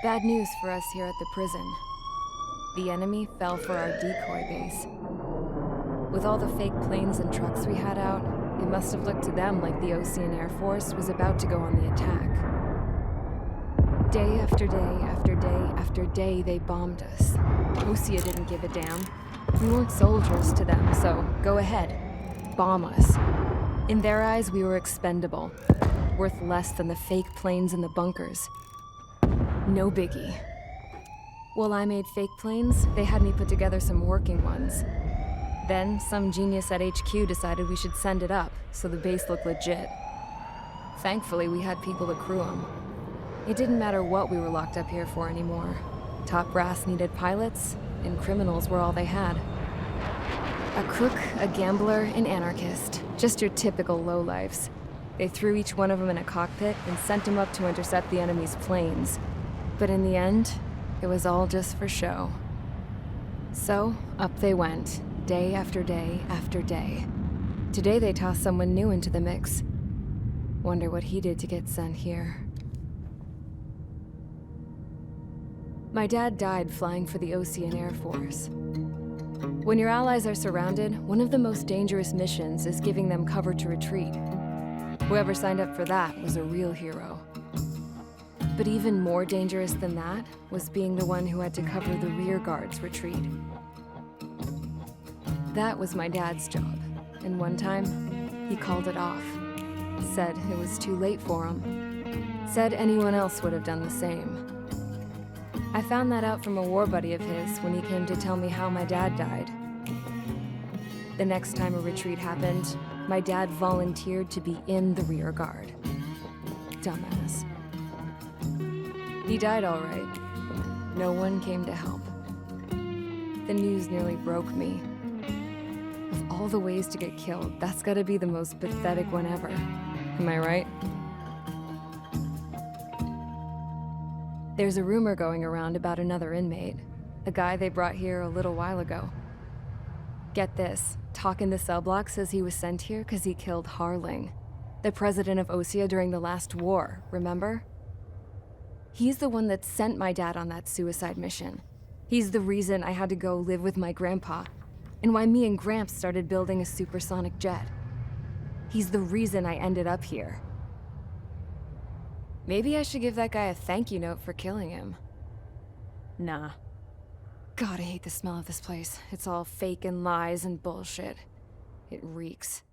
Bad news for us here at the prison. The enemy fell for our decoy base. With all the fake planes and trucks we had out, it must have looked to them like the Osean Air Force was about to go on the attack. Day after day after day after day, they bombed us. Osea didn't give a damn. We weren't soldiers to them, so go ahead. Bomb us. In their eyes, we were expendable. Worth less than the fake planes in the bunkers. No biggie. While I made fake planes, they had me put together some working ones. Then, some genius at HQ decided we should send it up, so the base looked legit. Thankfully, we had people to crew them. It didn't matter what we were locked up here for anymore. Top brass needed pilots, and criminals were all they had. A crook, a gambler, an anarchist. Just your typical lowlifes. They threw each one of them in a cockpit and sent them up to intercept the enemy's planes. But in the end, it was all just for show. So, up they went, day after day after day. Today they tossed someone new into the mix. Wonder what he did to get sent here. My dad died flying for the Osean Air Force. When your allies are surrounded, one of the most dangerous missions is giving them cover to retreat. Whoever signed up for that was a real hero. But even more dangerous than that was being the one who had to cover the rear guard's retreat. That was my dad's job, and one time, he called it off. Said it was too late for him. Said anyone else would have done the same. I found that out from a war buddy of his when he came to tell me how my dad died. The next time a retreat happened, my dad volunteered to be in the rear guard. Dumbass. He died all right. No one came to help. The news nearly broke me. Of all the ways to get killed, that's gotta be the most pathetic one ever. Am I right? There's a rumor going around about another inmate. A guy they brought here a little while ago. Get this, Talk in the cell block says he was sent here because he killed Harling, the president of Osea during the last war, remember? He's the one that sent my dad on that suicide mission. He's the reason I had to go live with my grandpa, and why me and Gramps started building a supersonic jet. He's the reason I ended up here. Maybe I should give that guy a thank you note for killing him. Nah. God, I hate the smell of this place. It's all fake and lies and bullshit. It reeks.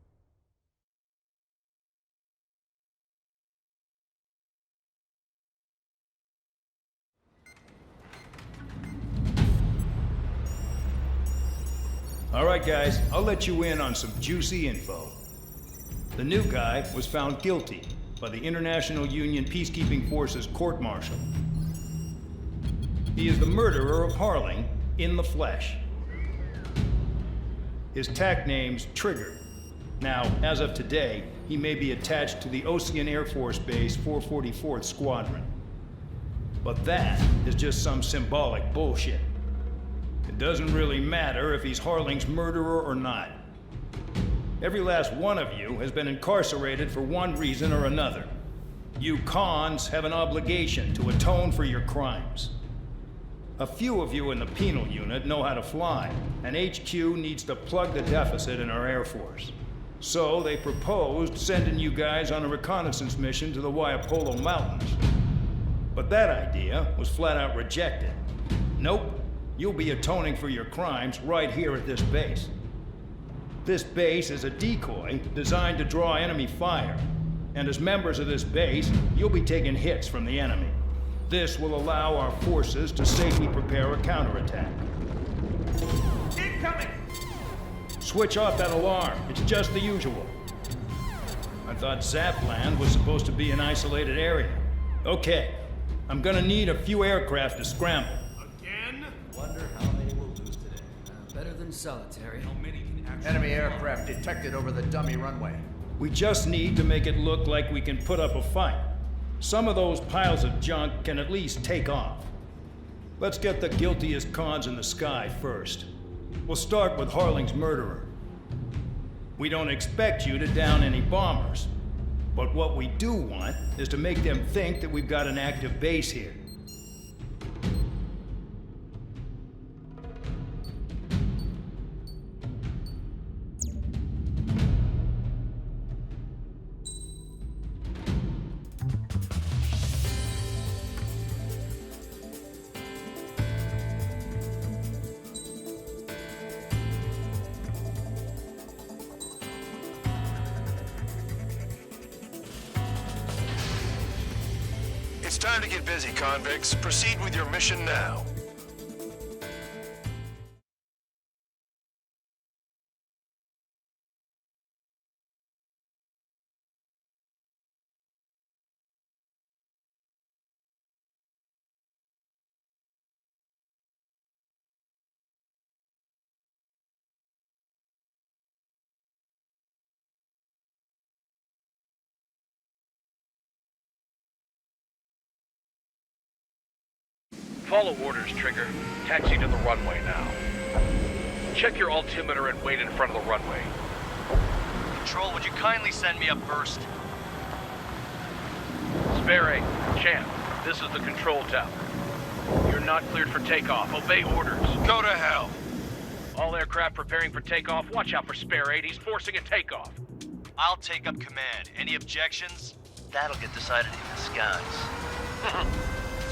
All right, guys, I'll let you in on some juicy info. The new guy was found guilty by the International Union Peacekeeping Forces court-martial. He is the murderer of Harling in the flesh. His TAC name's Trigger. Now, as of today, he may be attached to the Osean Air Force Base 444th Squadron. But that is just some symbolic bullshit. It doesn't really matter if he's Harling's murderer or not. Every last one of you has been incarcerated for one reason or another. You cons have an obligation to atone for your crimes. A few of you in the penal unit know how to fly, and HQ needs to plug the deficit in our Air Force. So they proposed sending you guys on a reconnaissance mission to the Waiapolo Mountains. But that idea was flat out rejected. Nope, you'll be atoning for your crimes right here at this base. This base is a decoy designed to draw enemy fire, and as members of this base, you'll be taking hits from the enemy. This will allow our forces to safely prepare a counterattack. Incoming! Switch off that alarm. It's just the usual. I thought Zapland was supposed to be an isolated area. Okay, I'm gonna need a few aircraft to scramble. Again? Wonder how many we'll lose today. Better than solitary. How many can actually... Enemy aircraft detected over the dummy runway. We just need to make it look like we can put up a fight. Some of those piles of junk can at least take off. Let's get the guiltiest cons in the sky first. We'll start with Harling's murderer. We don't expect you to down any bombers, but what we do want is to make them think that we've got an active base here. time to get busy, convicts. Proceed with your mission now. Follow orders, Trigger. Taxi to the runway now. Check your altimeter and wait in front of the runway. Control, would you kindly send me up first? Spare 8, Champ, this is the control tower. You're not cleared for takeoff. Obey orders. Go to hell. All aircraft preparing for takeoff. Watch out for Spare 8. He's forcing a takeoff. I'll take up command. Any objections? That'll get decided in the skies.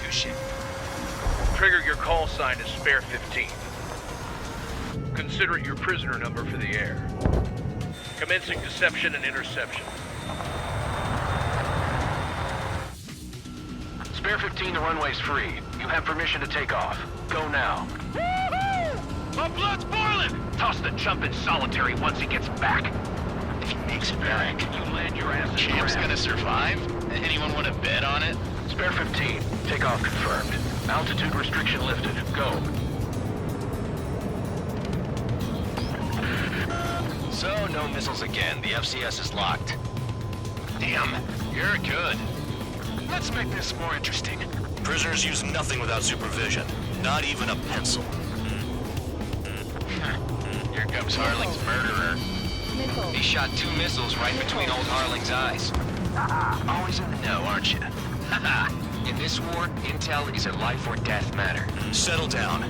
Touche. Trigger, your call sign is Spare 15. Consider it your prisoner number for the air. Commencing deception and interception. Spare 15, the runway's free. You have permission to take off. Go now. My blood's boiling! Toss the chump in solitary once he gets back. If he makes it back, you land your ass in Champ's crap. gonna survive? Anyone want to bet on it? Spare 15, takeoff confirmed. Altitude restriction lifted. Go. So, no missiles again. The FCS is locked. Damn, you're good. Let's make this more interesting. Prisoners use nothing without supervision. Not even a pencil. Here comes Harling's murderer. He shot 2 missiles right between old Harling's eyes. Always in the know, aren't you? In this war, intel is a life or death matter. Settle down.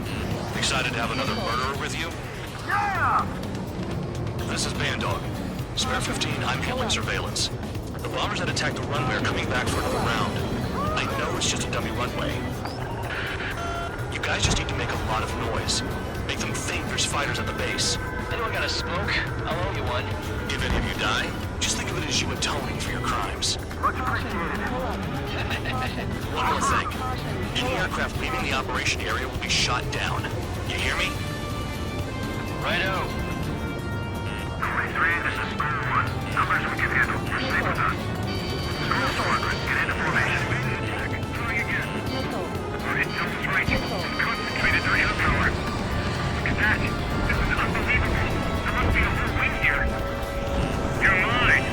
Excited to have another murderer with you? Yeah! This is Bandog. Spare 15, I'm handling surveillance. The bombers that attacked the runway are coming back for another round. I know it's just a dummy runway. You guys just need to make a lot of noise. Make them think there's fighters at the base. Anyone got a smoke? I'll owe you one. If any of you die, just think of it as you atoning for your crimes. One more thing. Any aircraft leaving the operation area will be shot down. You hear me? Righto. 23, this is Square 1. Numbers we can handle. Stay with us. Square 4, get into formation. Try again. Our intel's right. Concentrated their air power. Look at that. This is unbelievable. There must be a whole wing here. You're mine.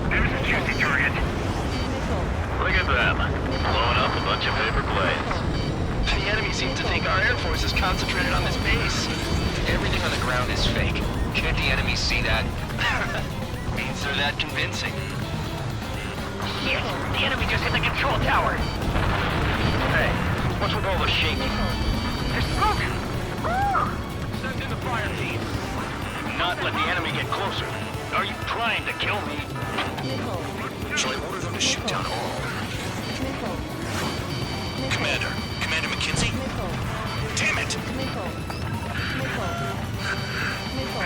There's a juicy target. Look at them. Blowing up a bunch of paper planes. The enemy seems to think our Air Force is concentrated on this base. Everything on the ground is fake. Can't the enemy see that? Means they're that convincing. Yes, the enemy just hit the control tower. Hey, what's with all the shaking? There's smoke. Send in the fire team. Do not let the enemy get closer. Are you trying to kill me? Shall I order them to shoot down all? Commander McKenzie? Damn it!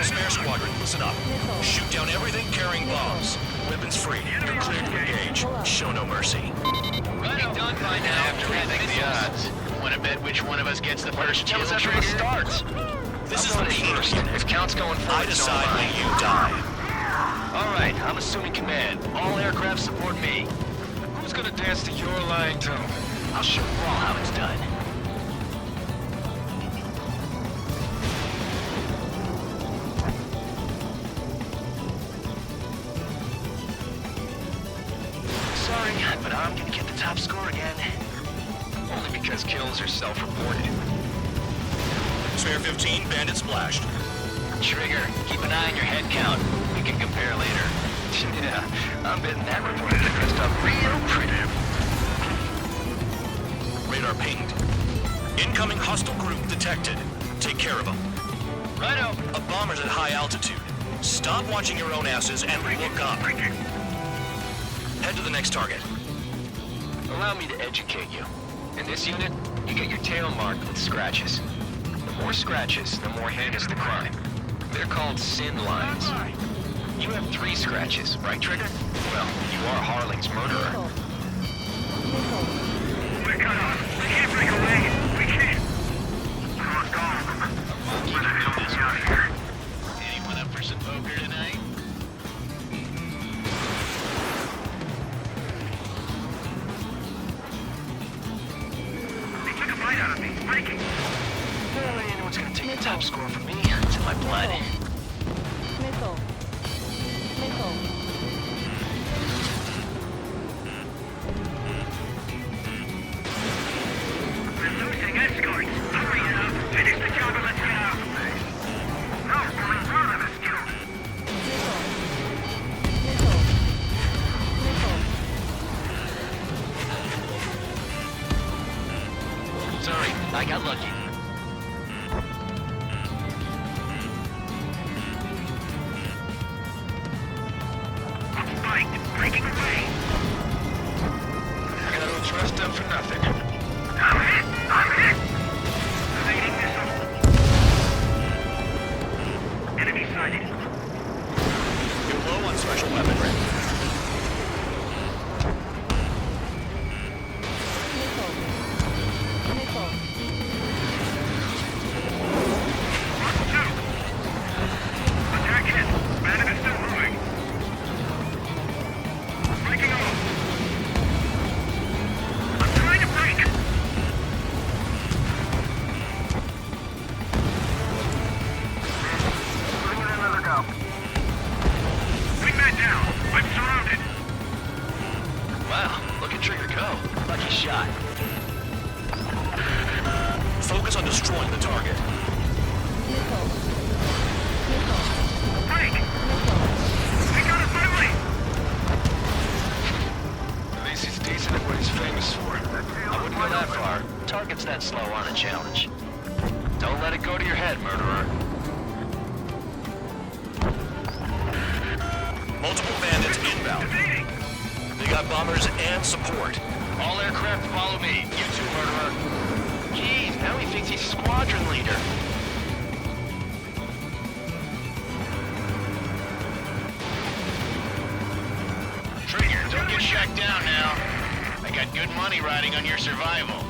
Spare squadron, listen up. Shoot down everything carrying bombs. Weapons free. You're cleared to engage. Show no mercy. We'll be done by now. After we think the odds. Want to bet which one of us gets the first kill after it starts? This is the first. If Count's going first, I decide when you die. All right, I'm assuming command. All aircraft support me. Who's gonna dance to your lying tune? I'll show you all how it's done. Sorry, but I'm gonna get the top score again. Only because kills are self-reported. Spare 15, bandit splashed. Trigger, keep an eye on your head count. We can compare later. Yeah, I'm betting that reported addressed up real pretty. Radar pinged. Incoming hostile group detected. Take care of them. Righto. A bomber's at high altitude. Stop watching your own asses and look up. Head to the next target. Allow me to educate you. In this unit, you get your tail marked with scratches. The more scratches, the more heinous the crime. They're called sin lines. You have 3 scratches, right, Trigger? Well, you are Harling's murderer. We're cut off. We can't break away. We can't. Lost all of them. Let's help me out of here. Anyone up for some poker tonight? They took a bite out of me. Breaking. Well, anyone's gonna take the top score from me. It's in my blood. We're losing escorts. Hurry now. Finish the job and let's get out. No, only one of us killed. Sorry, I got lucky. Spike. Breaking away. I got no trust them for nothing. I'm hit. I'm hit. Evading missile. Enemy sighted. You're low on special weaponry. Attack hit. Bandit is still moving. Breaking off. I'm trying to break. Bring in another go. Wingman down. I'm surrounded. Wow, look at Trigger go. Lucky shot. Focus on destroying the target. Break. We got a friendly. At least he's decent at what he's famous for. I wouldn't go that far. Targets that slow on a challenge. Don't let it go to your head, murderer. Multiple bandits inbound. Evading. They got bombers and support. All aircraft follow me. You too, murderer. Jeez, now he thinks he's squadron leader. Trigger, don't get shot down now. I got good money riding on your survival.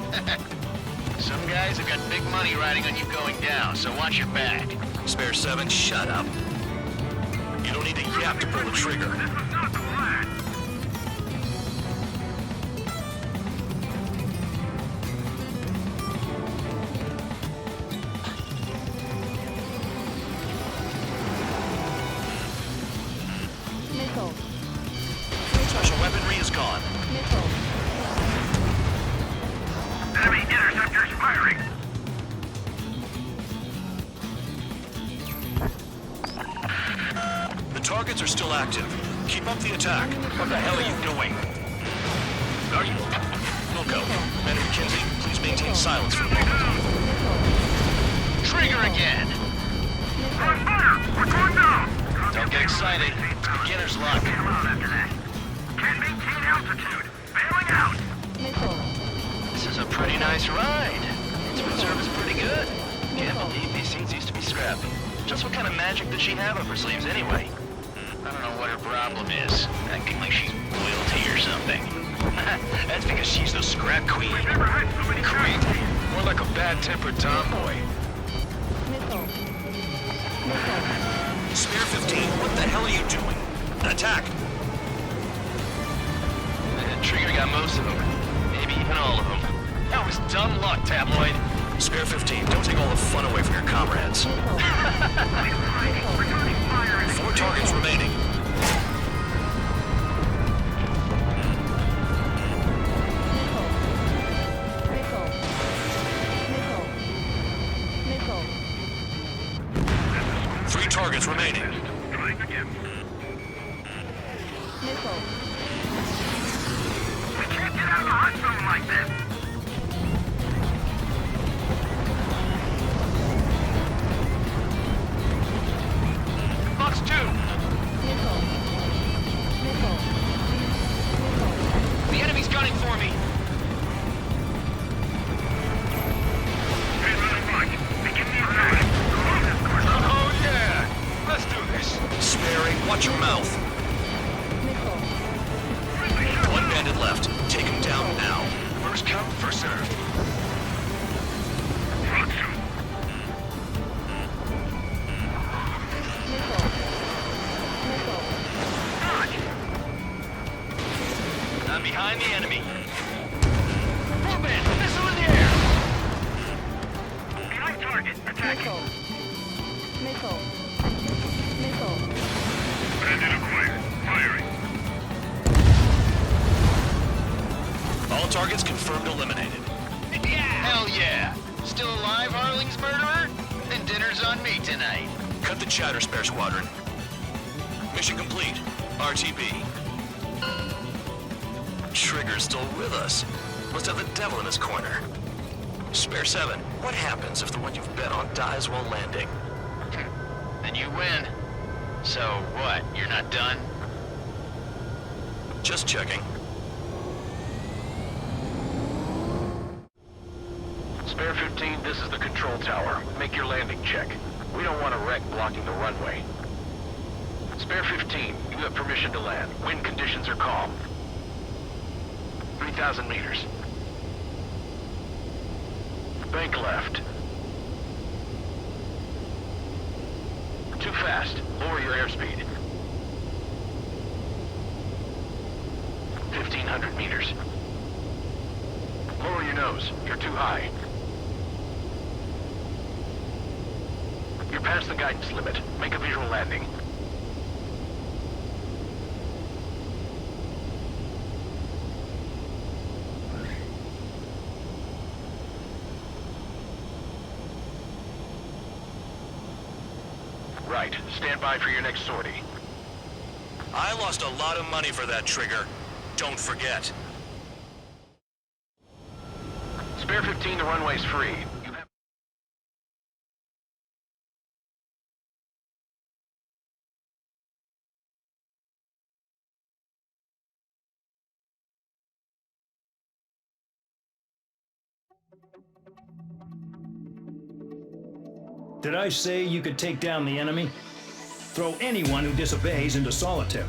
Some guys have got big money riding on you going down, so watch your back. Spare 7, shut up. You don't need to yap to pull the trigger. This was not the plan. Special weaponry is gone. Enemy interceptors firing. The targets are still active. Keep up the attack. What the hell are you doing? Are you... Wilco, Man McKenzie, please maintain silence for a moment. Trigger again! On fire! We're going down! Don't get excited. It's beginner's luck. Come out after that. Can't maintain altitude. Bailing out. This is a pretty nice ride. Its reserve is pretty good. Can't believe these seats used to be scrapped. Just what kind of magic does she have up her sleeves anyway? I don't know what her problem is. Acting like she's royalty or something. That's because she's the scrap queen. Never had so many Queen? casualties. More like a bad-tempered tomboy. Spare 15, what the hell are you doing? Attack! Trigger got most of them. Maybe even all of them. That was dumb luck, Tabloid. Spare 15, don't take all the fun away from your comrades. 4 targets remaining. Three targets remaining. Trying again. We can't get out of the hot zone like this. Box 2! The enemy's gunning for me! Hey, little Mike. Begin the attack. Oh yeah! Let's do this! Sparing, watch your mouth. One bandit left. Take him down now. target. Attacking. Missile. Missile. Bandit acquired. Firing. All targets confirmed eliminated. Hell yeah! Still alive, Harling's murderer? Then dinner's on me tonight. Cut the chatter, Spare Squadron. Mission complete. RTB. Trigger's still with us. Must have the devil in his corner. Spare 7, what happens if the one you've bet on dies while landing? Then you win. So what, you're not done? Just checking. Spare 15, this is the control tower. Make your landing check. We don't want a wreck blocking the runway. Spare 15, you have permission to land. Wind conditions are calm. 3,000 meters. Bank left. Too fast. Lower your airspeed. 1,500 meters. Lower your nose. You're too high. You're past the guidance limit. Make a visual landing. Right. Stand by for your next sortie. I lost a lot of money for that trigger. Don't forget. Spare 15, the runway's free. You have... Did I say you could take down the enemy? Throw anyone who disobeys into solitary.